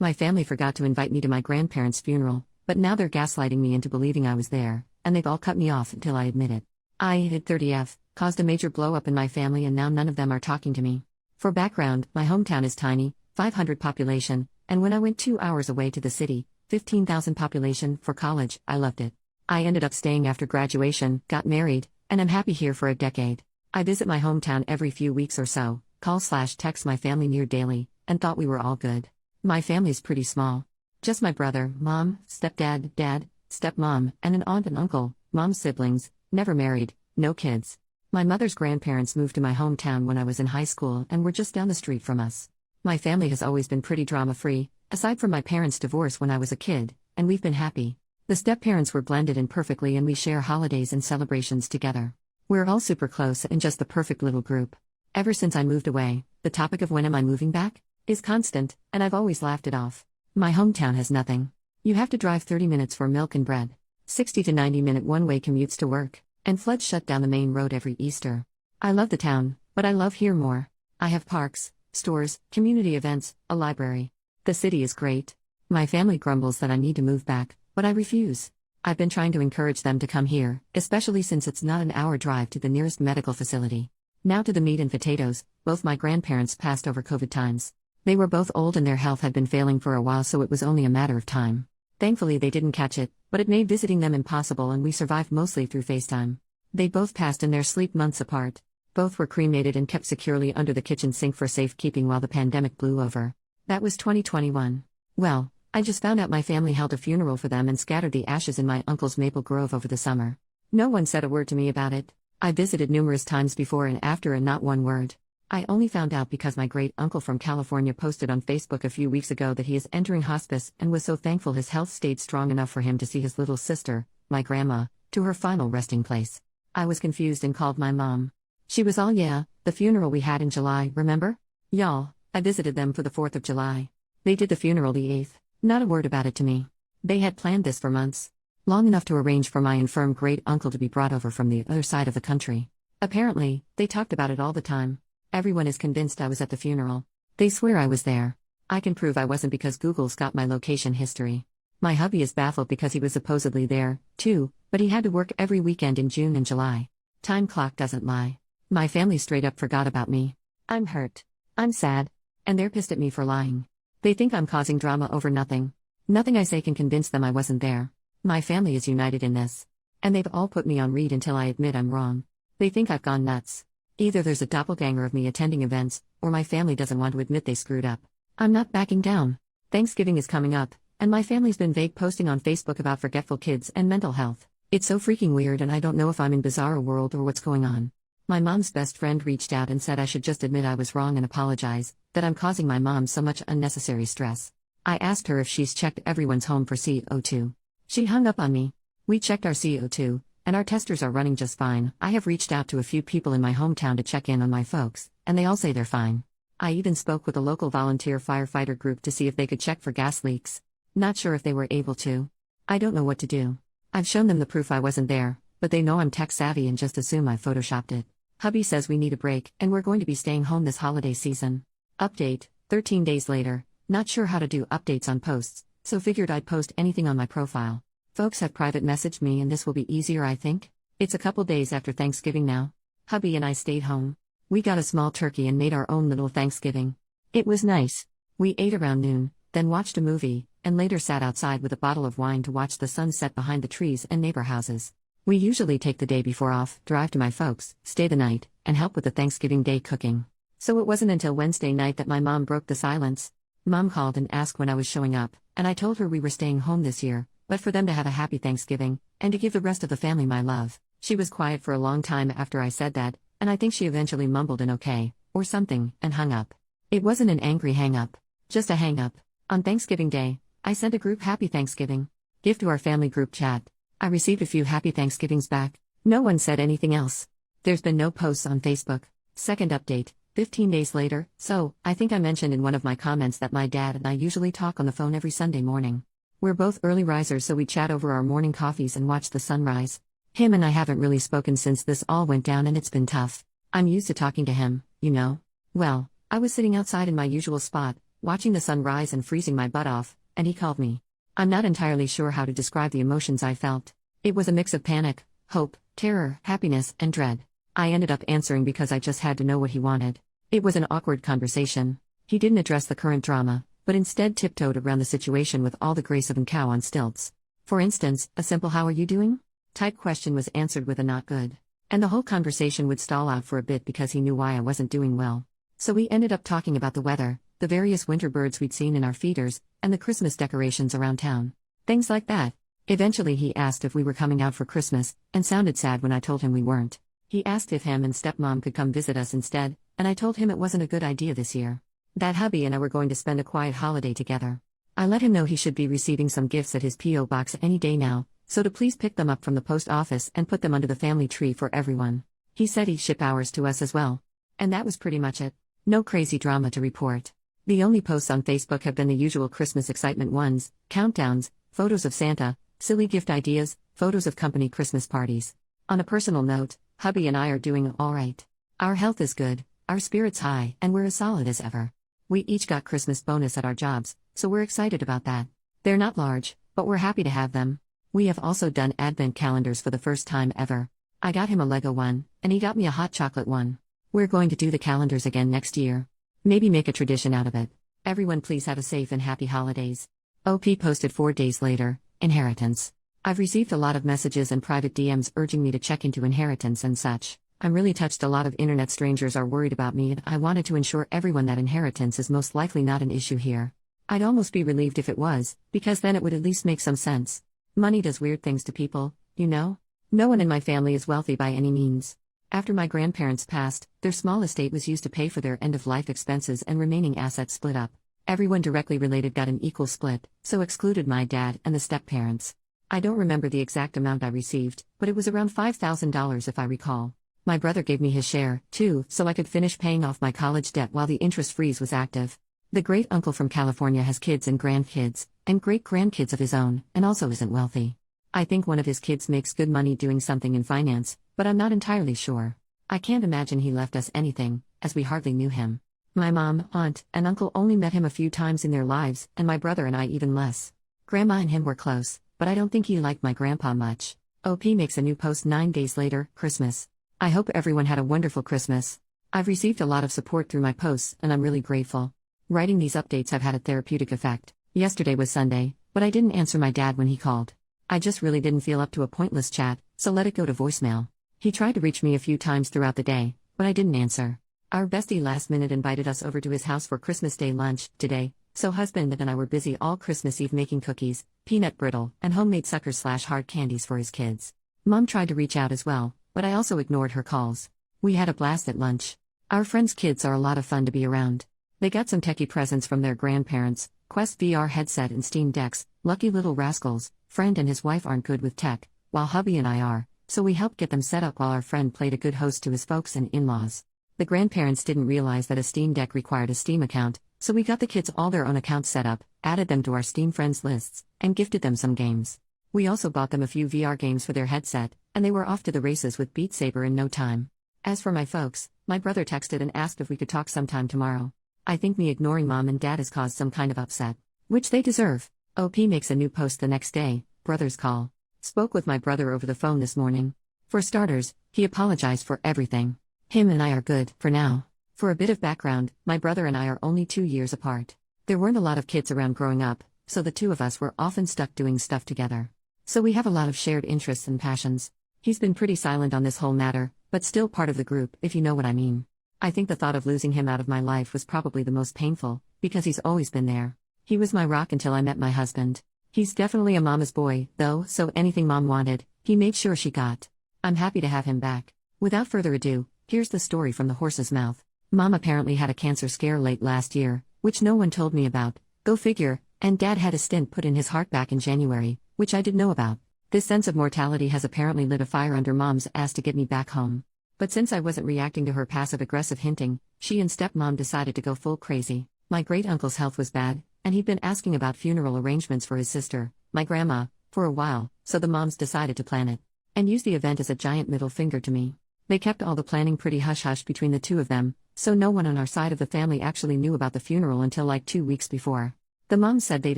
My family forgot to invite me to my grandparents' funeral, but now they're gaslighting me into believing I was there, and they've all cut me off until I admit it. I hit 30F, caused a major blow up in my family, and now none of them are talking to me. For background, my hometown is tiny, 500 population, and when I went 2 hours away to the city, 15,000 population, for college, I loved it. I ended up staying after graduation, got married, and I'm happy here for a decade. I visit my hometown every few weeks or so, call/text my family near daily, and thought we were all good. My family's pretty small. Just my brother, mom, stepdad, dad, stepmom, and an aunt and uncle, mom's siblings, never married, no kids. My mother's grandparents moved to my hometown when I was in high school and were just down the street from us. My family has always been pretty drama-free, aside from my parents' divorce when I was a kid, and we've been happy. The step-parents were blended in perfectly and we share holidays and celebrations together. We're all super close and just the perfect little group. Ever since I moved away, the topic of when am I moving back is constant, and I've always laughed it off. My hometown has nothing. You have to drive 30 minutes for milk and bread, 60 to 90-minute one-way commutes to work, and floods shut down the main road every Easter. I love the town, but I love here more. I have parks, stores, community events, a library. The city is great. My family grumbles that I need to move back, but I refuse. I've been trying to encourage them to come here, especially since it's not an hour drive to the nearest medical facility. Now to the meat and potatoes. Both my grandparents passed over COVID times. They were both old and their health had been failing for a while, so it was only a matter of time. Thankfully they didn't catch it, but it made visiting them impossible and we survived mostly through FaceTime. They both passed in their sleep months apart. Both were cremated and kept securely under the kitchen sink for safekeeping while the pandemic blew over. That was 2021. Well, I just found out my family held a funeral for them and scattered the ashes in my uncle's maple grove over the summer. No one said a word to me about it. I visited numerous times before and after and not one word. I only found out because my great-uncle from California posted on Facebook a few weeks ago that he is entering hospice and was so thankful his health stayed strong enough for him to see his little sister, my grandma, to her final resting place. I was confused and called my mom. She was all, "Yeah, the funeral we had in July, remember? Y'all, I visited them for the 4th of July. They did the funeral the 8th, not a word about it to me. They had planned this for months. Long enough to arrange for my infirm great-uncle to be brought over from the other side of the country. Apparently, they talked about it all the time. Everyone is convinced I was at the funeral. They swear I was there. I can prove I wasn't because Google's got my location history. My hubby is baffled because he was supposedly there, too, but he had to work every weekend in June and July. Time clock doesn't lie. My family straight up forgot about me. I'm hurt. I'm sad. And they're pissed at me for lying. They think I'm causing drama over nothing. Nothing I say can convince them I wasn't there. My family is united in this. And they've all put me on read until I admit I'm wrong. They think I've gone nuts. Either there's a doppelganger of me attending events, or my family doesn't want to admit they screwed up. I'm not backing down. Thanksgiving is coming up, and my family's been vague posting on Facebook about forgetful kids and mental health. It's so freaking weird and I don't know if I'm in bizarro world or what's going on. My mom's best friend reached out and said I should just admit I was wrong and apologize, that I'm causing my mom so much unnecessary stress. I asked her if she's checked everyone's home for CO2. She hung up on me. We checked our CO2, and our testers are running just fine. I have reached out to a few people in my hometown to check in on my folks, and they all say they're fine. I even spoke with a local volunteer firefighter group to see if they could check for gas leaks. Not sure if they were able to. I don't know what to do. I've shown them the proof I wasn't there, but they know I'm tech savvy and just assume I photoshopped it. Hubby says we need a break, and we're going to be staying home this holiday season. Update, 13 days later. Not sure how to do updates on posts, so figured I'd post anything on my profile. Folks have private messaged me and this will be easier, I think. It's a couple days after Thanksgiving now. Hubby and I stayed home. We got a small turkey and made our own little Thanksgiving. It was nice. We ate around noon, then watched a movie, and later sat outside with a bottle of wine to watch the sun set behind the trees and neighbor houses. We usually take the day before off, drive to my folks, stay the night, and help with the Thanksgiving Day cooking. So it wasn't until Wednesday night that my mom broke the silence. Mom called and asked when I was showing up, and I told her we were staying home this year, but for them to have a happy Thanksgiving, and to give the rest of the family my love. She was quiet for a long time after I said that, and I think she eventually mumbled an okay, or something, and hung up. It wasn't an angry hang-up, just a hang-up. On Thanksgiving Day, I sent a group Happy Thanksgiving gift to our family group chat. I received a few Happy Thanksgivings back. No one said anything else. There's been no posts on Facebook. Second update, 15 days later. So, I think I mentioned in one of my comments that my dad and I usually talk on the phone every Sunday morning. We're both early risers, so we chat over our morning coffees and watch the sunrise. Him and I haven't really spoken since this all went down and it's been tough. I'm used to talking to him, you know. Well, I was sitting outside in my usual spot, watching the sun rise and freezing my butt off, and he called me. I'm not entirely sure how to describe the emotions I felt. It was a mix of panic, hope, terror, happiness, and dread. I ended up answering because I just had to know what he wanted. It was an awkward conversation. He didn't address the current drama, but instead tiptoed around the situation with all the grace of a cow on stilts. For instance, a simple "how are you doing?" type question was answered with a "not good." And the whole conversation would stall out for a bit because he knew why I wasn't doing well. So we ended up talking about the weather, the various winter birds we'd seen in our feeders, and the Christmas decorations around town. Things like that. Eventually he asked if we were coming out for Christmas, and sounded sad when I told him we weren't. He asked if him and stepmom could come visit us instead, and I told him it wasn't a good idea this year. That hubby and I were going to spend a quiet holiday together. I let him know he should be receiving some gifts at his P.O. box any day now, so to please pick them up from the post office and put them under the family tree for everyone. He said he'd ship ours to us as well. And that was pretty much it. No crazy drama to report. The only posts on Facebook have been the usual Christmas excitement ones, countdowns, photos of Santa, silly gift ideas, photos of company Christmas parties. On a personal note, hubby and I are doing all right. Our health is good, our spirits high, and we're as solid as ever. We each got Christmas bonus at our jobs, so we're excited about that. They're not large, but we're happy to have them. We have also done advent calendars for the first time ever. I got him a Lego one, and he got me a hot chocolate one. We're going to do the calendars again next year. Maybe make a tradition out of it. Everyone please have a safe and happy holidays. OP posted 4 days later, inheritance. I've received a lot of messages and private DMs urging me to check into inheritance and such. I'm really touched. A lot of internet strangers are worried about me, and I wanted to ensure everyone that inheritance is most likely not an issue here. I'd almost be relieved if it was, because then it would at least make some sense. Money does weird things to people, you know? No one in my family is wealthy by any means. After my grandparents passed, their small estate was used to pay for their end-of-life expenses and remaining assets split up. Everyone directly related got an equal split, so excluded my dad and the step-parents. I don't remember the exact amount I received, but it was around $5,000 if I recall. My brother gave me his share, too, so I could finish paying off my college debt while the interest freeze was active. The great-uncle from California has kids and grandkids, and great-grandkids of his own, and also isn't wealthy. I think one of his kids makes good money doing something in finance, but I'm not entirely sure. I can't imagine he left us anything, as we hardly knew him. My mom, aunt, and uncle only met him a few times in their lives, and my brother and I even less. Grandma and him were close, but I don't think he liked my grandpa much. OP makes a new post 9 days later, Christmas. I hope everyone had a wonderful Christmas. I've received a lot of support through my posts, and I'm really grateful. Writing these updates have had a therapeutic effect. Yesterday was Sunday, but I didn't answer my dad when he called. I just really didn't feel up to a pointless chat, so let it go to voicemail. He tried to reach me a few times throughout the day, but I didn't answer. Our bestie last minute invited us over to his house for Christmas Day lunch today, so husband and I were busy all Christmas Eve making cookies, peanut brittle, and homemade suckers/hard candies for his kids. Mom tried to reach out as well, but I also ignored her calls. We had a blast at lunch. Our friends' kids are a lot of fun to be around. They got some techie presents from their grandparents, Quest VR headset and Steam decks. Lucky little rascals. Friend and his wife aren't good with tech, while hubby and I are, so we helped get them set up while our friend played a good host to his folks and in-laws. The grandparents didn't realize that a Steam Deck required a Steam account, so we got the kids all their own accounts set up, added them to our Steam friends lists, and gifted them some games. We also bought them a few VR games for their headset, and they were off to the races with Beat Saber in no time. As for my folks, my brother texted and asked if we could talk sometime tomorrow. I think me ignoring mom and dad has caused some kind of upset, which they deserve. OP makes a new post the next day, brother's call. Spoke with my brother over the phone this morning. For starters, he apologized for everything. Him and I are good, for now. For a bit of background, my brother and I are only 2 years apart. There weren't a lot of kids around growing up, so the two of us were often stuck doing stuff together. So we have a lot of shared interests and passions. He's been pretty silent on this whole matter, but still part of the group, if you know what I mean. I think the thought of losing him out of my life was probably the most painful, because he's always been there. He was my rock until I met my husband. He's definitely a mama's boy, though, so anything mom wanted, he made sure she got. I'm happy to have him back. Without further ado, here's the story from the horse's mouth. Mom apparently had a cancer scare late last year, which no one told me about, go figure, and dad had a stent put in his heart back in January, which I didn't know about. This sense of mortality has apparently lit a fire under mom's ass to get me back home. But since I wasn't reacting to her passive-aggressive hinting, she and stepmom decided to go full crazy. My great-uncle's health was bad, and he'd been asking about funeral arrangements for his sister, my grandma, for a while, so the moms decided to plan it. And use the event as a giant middle finger to me. They kept all the planning pretty hush-hush between the two of them, so no one on our side of the family actually knew about the funeral until like 2 weeks before. The moms said they'd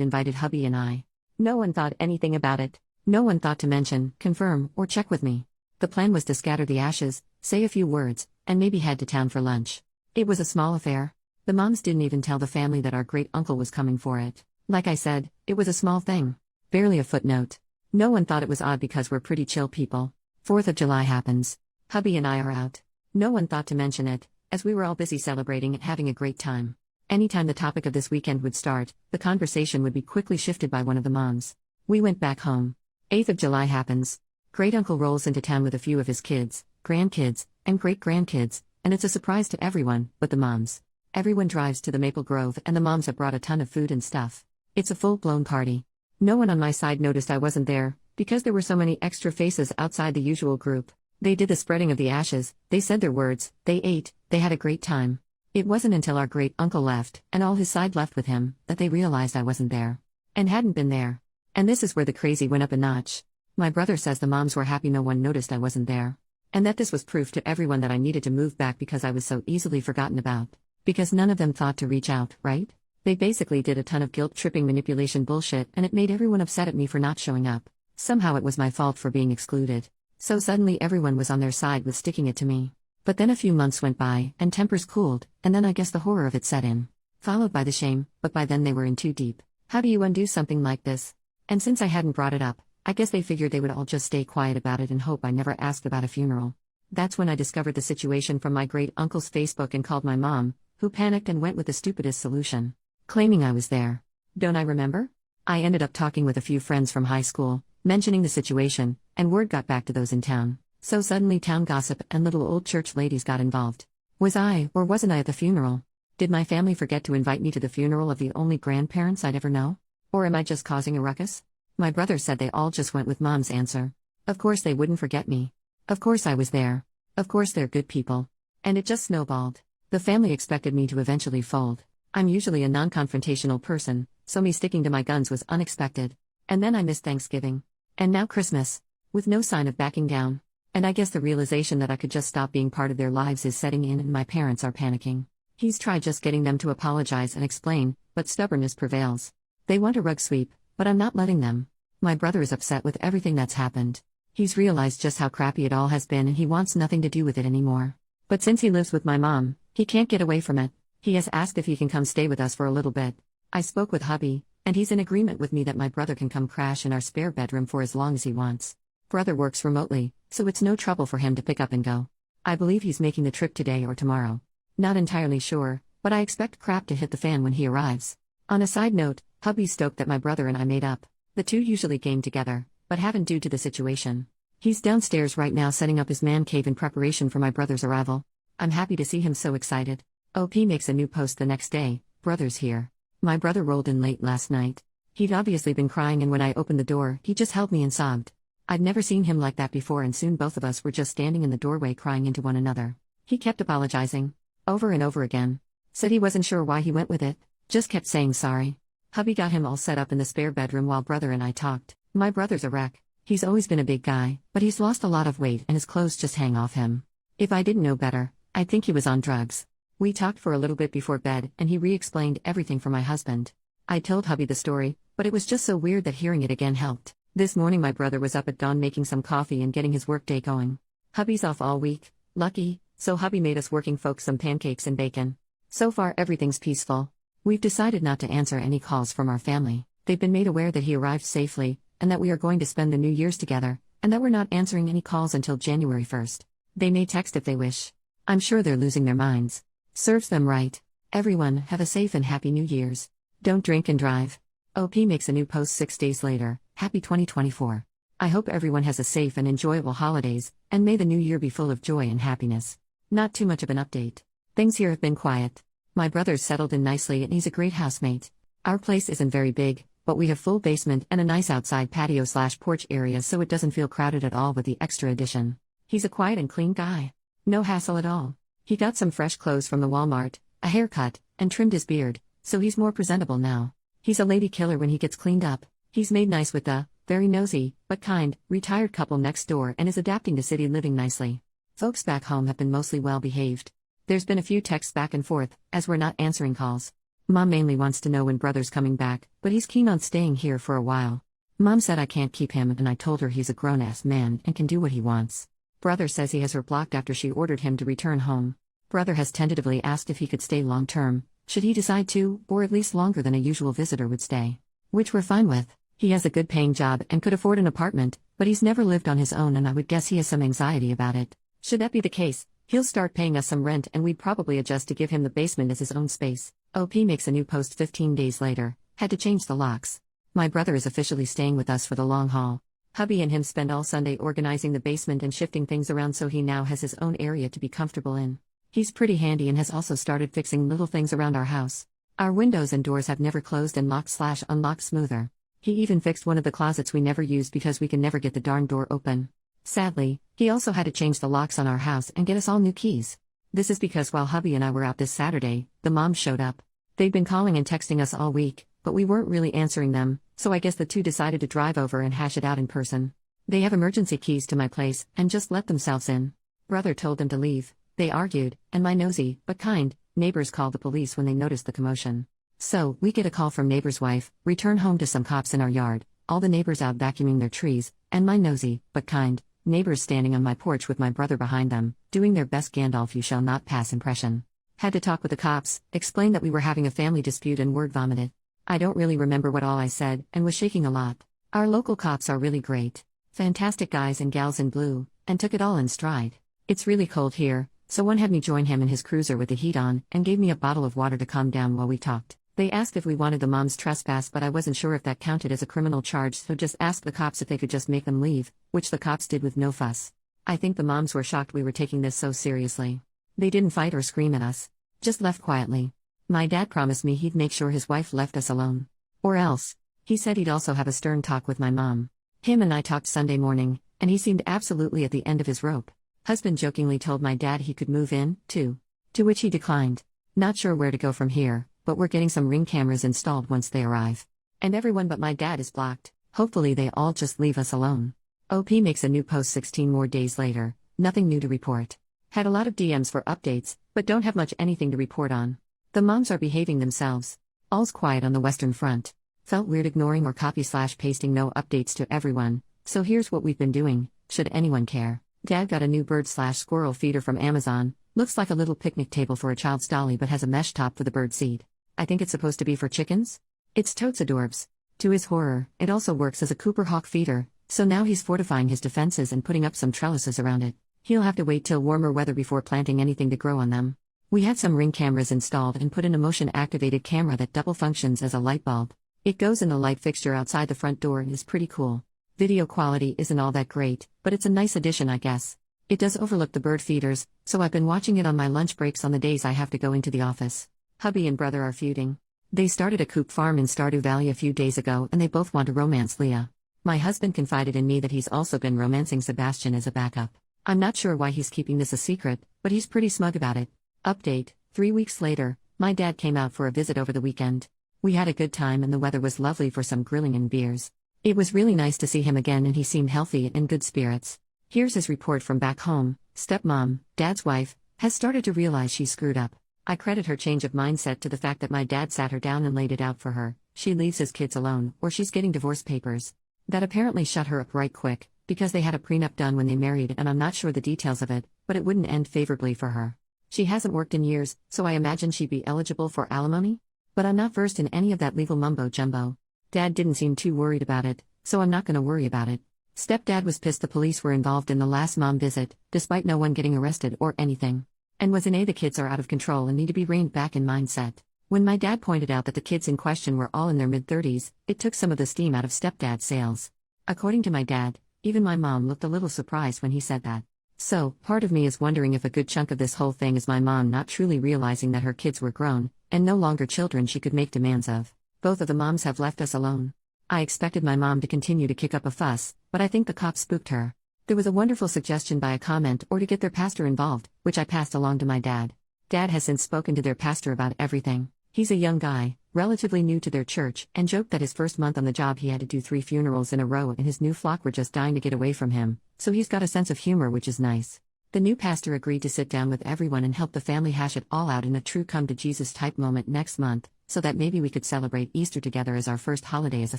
invited hubby and I. No one thought anything about it. No one thought to mention, confirm, or check with me. The plan was to scatter the ashes, say a few words, and maybe head to town for lunch. It was a small affair. The moms didn't even tell the family that our great-uncle was coming for it. Like I said, it was a small thing. Barely a footnote. No one thought it was odd because we're pretty chill people. 4th of July happens. Hubby and I are out. No one thought to mention it, as we were all busy celebrating and having a great time. Anytime the topic of this weekend would start, the conversation would be quickly shifted by one of the moms. We went back home. 8th of July happens. Great-uncle rolls into town with a few of his kids, grandkids, and great-grandkids, and it's a surprise to everyone, but the moms. Everyone drives to the Maple Grove and the moms have brought a ton of food and stuff. It's a full-blown party. No one on my side noticed I wasn't there, because there were so many extra faces outside the usual group. They did the spreading of the ashes, they said their words, they ate, they had a great time. It wasn't until our great-uncle left, and all his side left with him, that they realized I wasn't there. And hadn't been there. And this is where the crazy went up a notch. My brother says the moms were happy no one noticed I wasn't there. And that this was proof to everyone that I needed to move back because I was so easily forgotten about. Because none of them thought to reach out, right? They basically did a ton of guilt-tripping manipulation bullshit and it made everyone upset at me for not showing up. Somehow it was my fault for being excluded. So suddenly everyone was on their side with sticking it to me. But then a few months went by, and tempers cooled, and then I guess the horror of it set in. Followed by the shame, but by then they were in too deep. How do you undo something like this? And since I hadn't brought it up, I guess they figured they would all just stay quiet about it and hope I never asked about a funeral. That's when I discovered the situation from my great-uncle's Facebook and called my mom, who panicked and went with the stupidest solution. Claiming I was there. Don't I remember? I ended up talking with a few friends from high school, mentioning the situation, and word got back to those in town. So suddenly town gossip and little old church ladies got involved. Was I, or wasn't I at the funeral? Did my family forget to invite me to the funeral of the only grandparents I'd ever know? Or am I just causing a ruckus? My brother said they all just went with mom's answer. Of course they wouldn't forget me. Of course I was there. Of course they're good people. And it just snowballed. The family expected me to eventually fold. I'm usually a non-confrontational person, so me sticking to my guns was unexpected. And then I missed Thanksgiving. And now Christmas. With no sign of backing down. And I guess the realization that I could just stop being part of their lives is setting in and my parents are panicking. He's tried just getting them to apologize and explain, but stubbornness prevails. They want a rug sweep, but I'm not letting them. My brother is upset with everything that's happened. He's realized just how crappy it all has been and he wants nothing to do with it anymore. But since he lives with my mom, he can't get away from it. He has asked if he can come stay with us for a little bit. I spoke with hubby, and he's in agreement with me that my brother can come crash in our spare bedroom for as long as he wants. Brother works remotely, so it's no trouble for him to pick up and go. I believe he's making the trip today or tomorrow. Not entirely sure, but I expect crap to hit the fan when he arrives. On a side note, hubby's stoked that my brother and I made up. The two usually game together, but haven't due to the situation. He's downstairs right now setting up his man cave in preparation for my brother's arrival. I'm happy to see him so excited. OP makes a new post the next day, brother's here. My brother rolled in late last night. He'd obviously been crying and when I opened the door, he just held me and sobbed. I'd never seen him like that before and soon both of us were just standing in the doorway crying into one another. He kept apologizing. Over and over again. Said he wasn't sure why he went with it. Just kept saying sorry. Hubby got him all set up in the spare bedroom while brother and I talked. My brother's a wreck. He's always been a big guy, but he's lost a lot of weight and his clothes just hang off him. If I didn't know better, I'd think he was on drugs. We talked for a little bit before bed and he re-explained everything for my husband. I told hubby the story, but it was just so weird that hearing it again helped. This morning my brother was up at dawn making some coffee and getting his workday going. Hubby's off all week, lucky, so hubby made us working folks some pancakes and bacon. So far everything's peaceful. We've decided not to answer any calls from our family. They've been made aware that he arrived safely, and that we are going to spend the New Year's together, and that we're not answering any calls until January 1st. They may text if they wish. I'm sure they're losing their minds. Serves them right. Everyone, have a safe and happy New Year's. Don't drink and drive. OP makes a new post 6 days later. Happy 2024. I hope everyone has a safe and enjoyable holidays, and may the new year be full of joy and happiness. Not too much of an update. Things here have been quiet. My brother's settled in nicely and he's a great housemate. Our place isn't very big, but we have full basement and a nice outside patio/porch area so it doesn't feel crowded at all with the extra addition. He's a quiet and clean guy. No hassle at all. He got some fresh clothes from the Walmart, a haircut, and trimmed his beard, so he's more presentable now. He's a lady killer when he gets cleaned up. He's made nice with the, very nosy, but kind, retired couple next door and is adapting to city living nicely. Folks back home have been mostly well behaved. There's been a few texts back and forth, as we're not answering calls. Mom mainly wants to know when brother's coming back, but he's keen on staying here for a while. Mom said I can't keep him, and I told her he's a grown-ass man and can do what he wants. Brother says he has her blocked after she ordered him to return home. Brother has tentatively asked if he could stay long-term, should he decide to, or at least longer than a usual visitor would stay. Which we're fine with. He has a good-paying job and could afford an apartment, but he's never lived on his own, and I would guess he has some anxiety about it. Should that be the case, he'll start paying us some rent, and we'd probably adjust to give him the basement as his own space. OP makes a new post 15 days later. Had to change the locks. My brother is officially staying with us for the long haul. Hubby and him spend all Sunday organizing the basement and shifting things around, so he now has his own area to be comfortable in. He's pretty handy and has also started fixing little things around our house. Our windows and doors have never closed and locked/unlocked smoother. He even fixed one of the closets we never used because we can never get the darn door open. Sadly, he also had to change the locks on our house and get us all new keys. This is because while hubby and I were out this Saturday, the moms showed up. They'd been calling and texting us all week, but we weren't really answering them, so I guess the two decided to drive over and hash it out in person. They have emergency keys to my place and just let themselves in. Brother told them to leave. They argued, and my nosy, but kind, neighbors called the police when they noticed the commotion. So, we get a call from neighbor's wife, return home to some cops in our yard, all the neighbors out vacuuming their trees, and my nosy, but kind, neighbors standing on my porch with my brother behind them, doing their best Gandalf you shall not pass impression. Had to talk with the cops, explain that we were having a family dispute, and word vomited. I don't really remember what all I said, and was shaking a lot. Our local cops are really great. Fantastic guys and gals in blue, and took it all in stride. It's really cold here, so one had me join him in his cruiser with the heat on, and gave me a bottle of water to calm down while we talked. They asked if we wanted the moms trespass, but I wasn't sure if that counted as a criminal charge, so just asked the cops if they could just make them leave, which the cops did with no fuss. I think the moms were shocked we were taking this so seriously. They didn't fight or scream at us. Just left quietly. My dad promised me he'd make sure his wife left us alone. Or else. He said he'd also have a stern talk with my mom. Him and I talked Sunday morning, and he seemed absolutely at the end of his rope. Husband jokingly told my dad he could move in, too. To which he declined. Not sure where to go from here, but we're getting some Ring cameras installed once they arrive. And everyone but my dad is blocked. Hopefully they all just leave us alone. OP makes a new post 16 more days later. Nothing new to report. Had a lot of DMs for updates, but don't have much anything to report on. The moms are behaving themselves. All's quiet on the Western Front. Felt weird ignoring or copy/pasting no updates to everyone, so here's what we've been doing, should anyone care. Dad got a new bird/squirrel feeder from Amazon. Looks like a little picnic table for a child's dolly but has a mesh top for the bird seed. I think it's supposed to be for chickens? It's totes adorbs. To his horror, it also works as a Cooper Hawk feeder, so now he's fortifying his defenses and putting up some trellises around it. He'll have to wait till warmer weather before planting anything to grow on them. We had some Ring cameras installed and put in a motion-activated camera that double functions as a light bulb. It goes in the light fixture outside the front door and is pretty cool. Video quality isn't all that great, but it's a nice addition, I guess. It does overlook the bird feeders, so I've been watching it on my lunch breaks on the days I have to go into the office. Hubby and brother are feuding. They started a coop farm in Stardew Valley a few days ago and they both want to romance Leah. My husband confided in me that he's also been romancing Sebastian as a backup. I'm not sure why he's keeping this a secret, but he's pretty smug about it. Update, 3 weeks later, my dad came out for a visit over the weekend. We had a good time and the weather was lovely for some grilling and beers. It was really nice to see him again and he seemed healthy and in good spirits. Here's his report from back home. Stepmom, dad's wife, has started to realize she screwed up. I credit her change of mindset to the fact that my dad sat her down and laid it out for her. She leaves his kids alone, or she's getting divorce papers. That apparently shut her up right quick, because they had a prenup done when they married and I'm not sure the details of it, but it wouldn't end favorably for her. She hasn't worked in years, so I imagine she'd be eligible for alimony? But I'm not versed in any of that legal mumbo-jumbo. Dad didn't seem too worried about it, so I'm not gonna worry about it. Stepdad was pissed the police were involved in the last mom visit, despite no one getting arrested or anything. And was the kids are out of control and need to be reined back in mindset. When my dad pointed out that the kids in question were all in their mid-30s, it took some of the steam out of stepdad's sails. According to my dad, even my mom looked a little surprised when he said that. So, part of me is wondering if a good chunk of this whole thing is my mom not truly realizing that her kids were grown, and no longer children she could make demands of. Both of the moms have left us alone. I expected my mom to continue to kick up a fuss, but I think the cops spooked her. There was a wonderful suggestion by a comment or to get their pastor involved, which I passed along to my dad. Dad has since spoken to their pastor about everything. He's a young guy, relatively new to their church, and joked that his first month on the job he had to do 3 funerals in a row and his new flock were just dying to get away from him, so he's got a sense of humor which is nice. The new pastor agreed to sit down with everyone and help the family hash it all out in a true come to Jesus type moment next month, so that maybe we could celebrate Easter together as our first holiday as a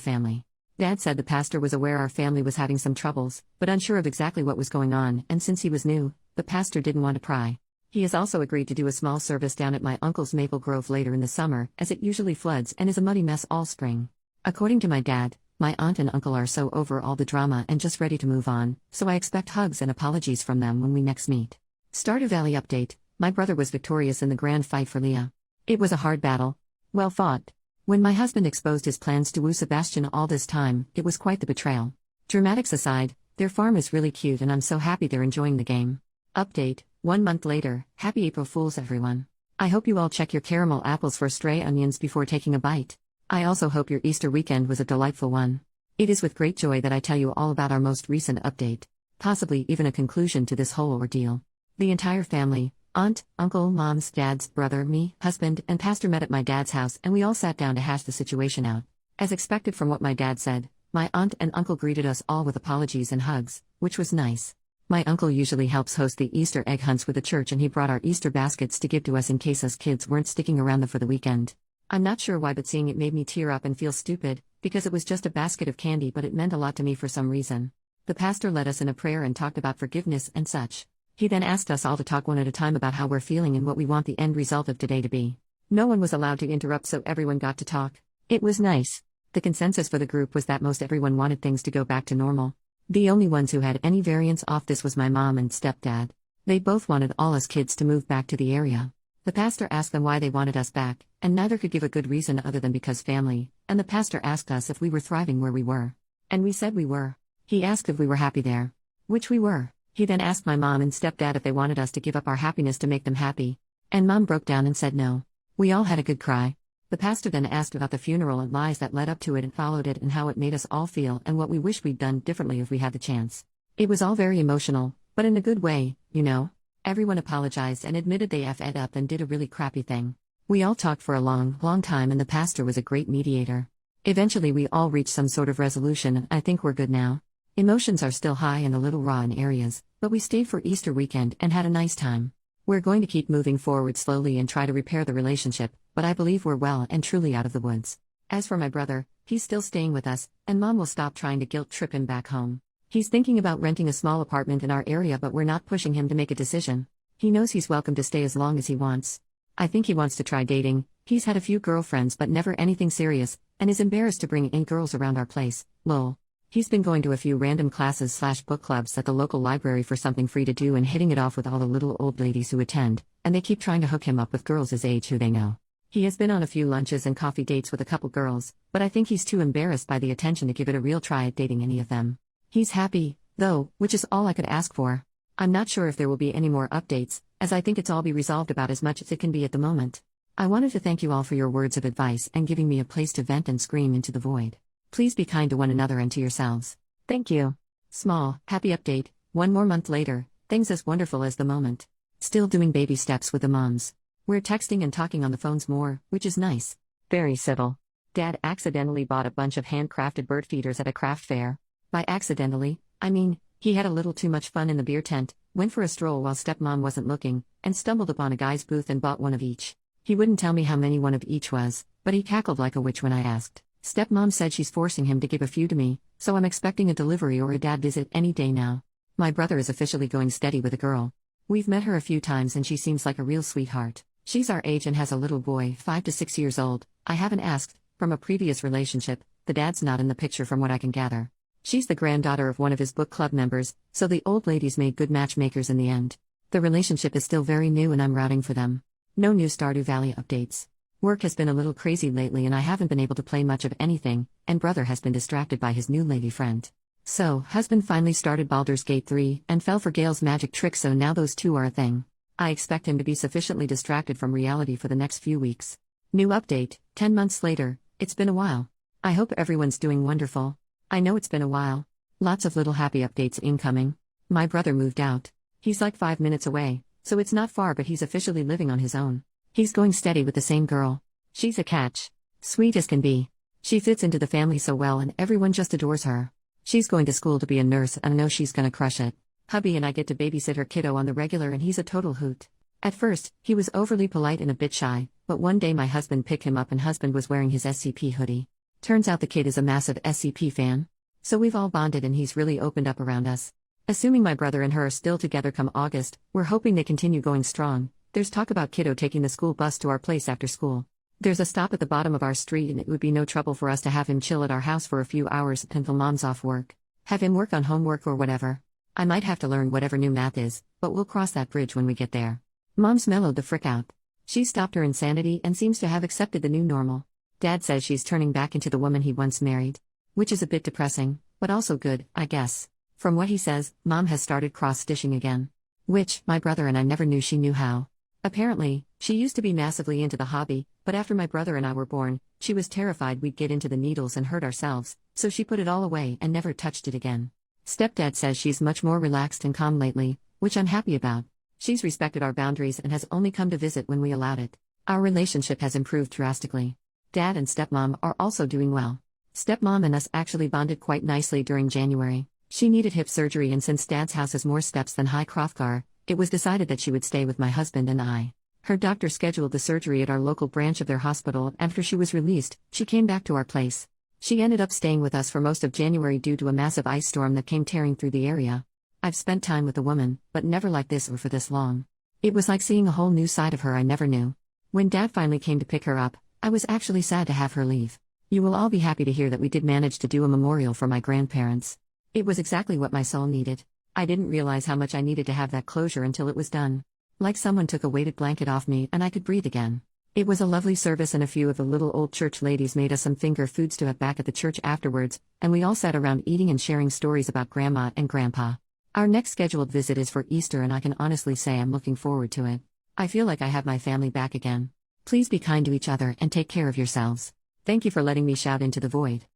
family. Dad said the pastor was aware our family was having some troubles, but unsure of exactly what was going on, and since he was new, the pastor didn't want to pry. He has also agreed to do a small service down at my uncle's Maple Grove later in the summer, as it usually floods and is a muddy mess all spring. According to my dad, my aunt and uncle are so over all the drama and just ready to move on, so I expect hugs and apologies from them when we next meet. Stardew Valley update: my brother was victorious in the grand fight for Leah. It was a hard battle. Well fought. When my husband exposed his plans to woo Sebastian all this time, it was quite the betrayal. Dramatics aside, their farm is really cute and I'm so happy they're enjoying the game. Update: 1 month later, happy April Fools everyone. I hope you all check your caramel apples for stray onions before taking a bite. I also hope your Easter weekend was a delightful one. It is with great joy that I tell you all about our most recent update, possibly even a conclusion to this whole ordeal. The entire family, aunt, uncle, mom's, dad's, brother, me, husband, and pastor met at my dad's house and we all sat down to hash the situation out. As expected from what my dad said, my aunt and uncle greeted us all with apologies and hugs, which was nice. My uncle usually helps host the Easter egg hunts with the church and he brought our Easter baskets to give to us in case us kids weren't sticking around for the weekend. I'm not sure why, but seeing it made me tear up and feel stupid, because it was just a basket of candy but it meant a lot to me for some reason. The pastor led us in a prayer and talked about forgiveness and such. He then asked us all to talk one at a time about how we're feeling and what we want the end result of today to be. No one was allowed to interrupt, so everyone got to talk. It was nice. The consensus for the group was that most everyone wanted things to go back to normal. The only ones who had any variance off this was my mom and stepdad. They both wanted all us kids to move back to the area. The pastor asked them why they wanted us back, and neither could give a good reason other than because family, and the pastor asked us if we were thriving where we were. And we said we were. He asked if we were happy there. Which we were. He then asked my mom and stepdad if they wanted us to give up our happiness to make them happy. And mom broke down and said no. We all had a good cry. The pastor then asked about the funeral and lies that led up to it and followed it and how it made us all feel and what we wish we'd done differently if we had the chance. It was all very emotional, but in a good way, you know. Everyone apologized and admitted they effed up and did a really crappy thing. We all talked for a long time and the pastor was a great mediator. Eventually we all reached some sort of resolution and I think we're good now. Emotions are still high and a little raw in areas, but we stayed for Easter weekend and had a nice time. We're going to keep moving forward slowly and try to repair the relationship, but I believe we're well and truly out of the woods. As for my brother, he's still staying with us, and mom will stop trying to guilt trip him back home. He's thinking about renting a small apartment in our area, but we're not pushing him to make a decision. He knows he's welcome to stay as long as he wants. I think he wants to try dating. He's had a few girlfriends but never anything serious, and is embarrassed to bring in girls around our place, lol. He's been going to a few random classes/book clubs at the local library for something free to do and hitting it off with all the little old ladies who attend, and they keep trying to hook him up with girls his age who they know. He has been on a few lunches and coffee dates with a couple girls, but I think he's too embarrassed by the attention to give it a real try at dating any of them. He's happy, though, which is all I could ask for. I'm not sure if there will be any more updates, as I think it's all be resolved about as much as it can be at the moment. I wanted to thank you all for your words of advice and giving me a place to vent and scream into the void. Please be kind to one another and to yourselves. Thank you. Small, happy update: 1 more month later, things as wonderful as the moment. Still doing baby steps with the moms. We're texting and talking on the phones more, which is nice. Very civil. Dad accidentally bought a bunch of handcrafted bird feeders at a craft fair. By accidentally, I mean, he had a little too much fun in the beer tent, went for a stroll while stepmom wasn't looking, and stumbled upon a guy's booth and bought one of each. He wouldn't tell me how many one of each was, but he cackled like a witch when I asked. Stepmom said she's forcing him to give a few to me, so I'm expecting a delivery or a dad visit any day now. My brother is officially going steady with a girl. We've met her a few times and she seems like a real sweetheart. She's our age and has a little boy, 5 to 6 years old. I haven't asked, from a previous relationship, the dad's not in the picture from what I can gather. She's the granddaughter of one of his book club members, so the old ladies made good matchmakers in the end. The relationship is still very new and I'm rooting for them. No new Stardew Valley updates. Work has been a little crazy lately and I haven't been able to play much of anything, and brother has been distracted by his new lady friend. So, husband finally started Baldur's Gate 3 and fell for Gale's magic trick, so now those two are a thing. I expect him to be sufficiently distracted from reality for the next few weeks. New update: 10 months later, it's been a while. I hope everyone's doing wonderful. I know it's been a while. Lots of little happy updates incoming. My brother moved out. He's like 5 minutes away, so it's not far, but he's officially living on his own. He's going steady with the same girl. She's a catch. Sweet as can be. She fits into the family so well and everyone just adores her. She's going to school to be a nurse and I know she's gonna crush it. Hubby and I get to babysit her kiddo on the regular and he's a total hoot. At first, he was overly polite and a bit shy, but one day my husband picked him up and husband was wearing his SCP hoodie. Turns out the kid is a massive SCP fan. So we've all bonded and he's really opened up around us. Assuming my brother and her are still together come August, we're hoping they continue going strong. There's talk about kiddo taking the school bus to our place after school. There's a stop at the bottom of our street and it would be no trouble for us to have him chill at our house for a few hours until mom's off work. Have him work on homework or whatever. I might have to learn whatever new math is, but we'll cross that bridge when we get there. Mom's mellowed the frick out. She's stopped her insanity and seems to have accepted the new normal. Dad says she's turning back into the woman he once married. Which is a bit depressing, but also good, I guess. From what he says, Mom has started cross-stitching again. Which, my brother and I never knew she knew how. Apparently, she used to be massively into the hobby, but after my brother and I were born, she was terrified we'd get into the needles and hurt ourselves, so she put it all away and never touched it again. Stepdad says she's much more relaxed and calm lately, which I'm happy about. She's respected our boundaries and has only come to visit when we allowed it. Our relationship has improved drastically. Dad and stepmom are also doing well. Stepmom and us actually bonded quite nicely during January. She needed hip surgery and since Dad's house has more steps than High Hrothgar, it was decided that she would stay with my husband and I. Her doctor scheduled the surgery at our local branch of their hospital. After she was released, she came back to our place. She ended up staying with us for most of January due to a massive ice storm that came tearing through the area. I've spent time with a woman, but never like this or for this long. It was like seeing a whole new side of her I never knew. When Dad finally came to pick her up, I was actually sad to have her leave. You will all be happy to hear that we did manage to do a memorial for my grandparents. It was exactly what my soul needed. I didn't realize how much I needed to have that closure until it was done. Like someone took a weighted blanket off me and I could breathe again. It was a lovely service and a few of the little old church ladies made us some finger foods to have back at the church afterwards, and we all sat around eating and sharing stories about Grandma and Grandpa. Our next scheduled visit is for Easter and I can honestly say I'm looking forward to it. I feel like I have my family back again. Please be kind to each other and take care of yourselves. Thank you for letting me shout into the void.